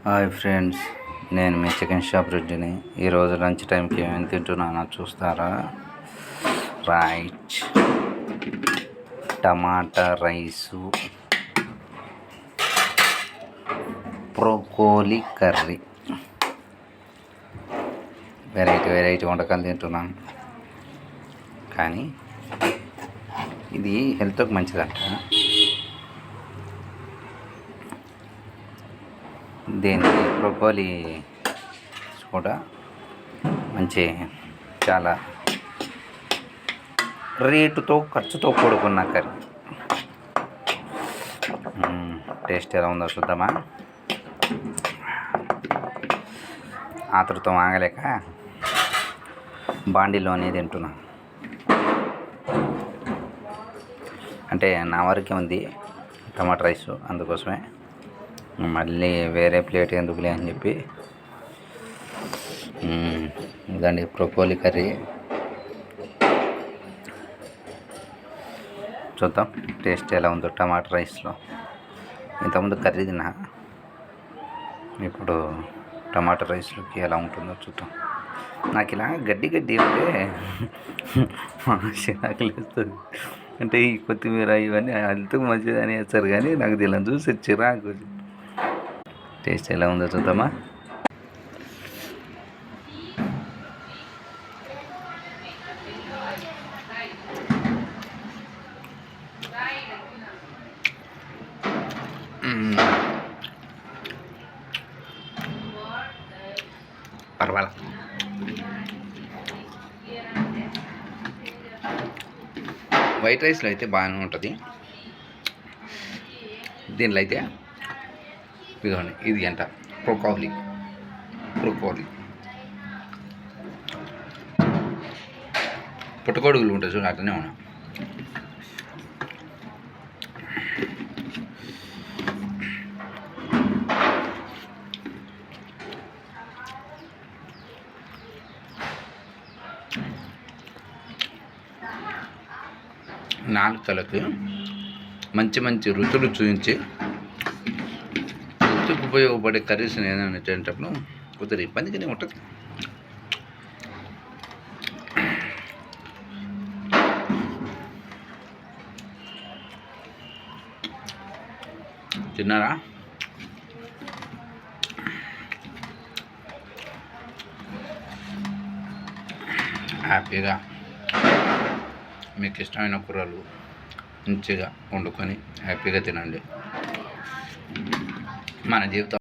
Hi friends, నేను మీ chicken shop రెడ్డిని. ఈరోజు లంచ్ టైంకి ఏమేమి తింటున్నానో చూస్తారా? రైట్, టమాటా రైసు, బ్రోకోలీ కర్రీ, వెరైటీ వంటకాలు తింటున్నాను. కానీ ఇది హెల్త్కి మంచిదంట. దీనికి బ్రోకోలీ కూడా మంచి, చాలా రేటుతో ఖర్చుతో కూడుకున్న కర్రీ. టేస్ట్ ఎలా ఉందో చూద్దామా? ఆతృతం ఆగలేక బాండీలోనే తింటున్నా. అంటే నా వరకే ఉంది టమాటా రైస్, అందుకోసమే మళ్ళీ వేరే ప్లేట్ ఎందుకులే అని చెప్పి. ఇదండి బ్రోకోలీ కర్రీ. చూద్దాం టేస్ట్ ఎలా ఉందో టమాటా రైస్లో. ఇంతకుముందు కర్రీ తిన్నా, ఇప్పుడు టమాటా రైస్లోకి ఎలా ఉంటుందో చూద్దాం. నాకు ఇలా గడ్డి ఉంటే చిరాకులు వేస్తుంది. అంటే ఈ కొత్తిమీర ఇవన్నీ హెల్త్కి మంచిదని వేస్తారు, కానీ నాకు దీనిని చూసి చిరాకు. టేస్ట్ ఎలా ఉందో చూద్దామా? పర్వాలా, వైట్ రైస్లో అయితే బాగానే ఉంటుంది. దీనిలో అయితే ఇదిగోండి, ఇది అంట బ్రోకోలీ. పుట్టగొడుగులు ఉంటాయి చూడండి, అట్లనే ఉన్నా. నాలుకలకు మంచి రుచులు చూపించి రుచికి ఉపయోగపడే కర్రీస్ ఏదైనా తినేటప్పుడు కొద్దిగా ఇబ్బందిగానే ఉంటుంది. తిన్నారా? హ్యాపీగా మీకు ఇష్టమైన కూరలు మంచిగా వండుకొని హ్యాపీగా తినండి. మన జీవితం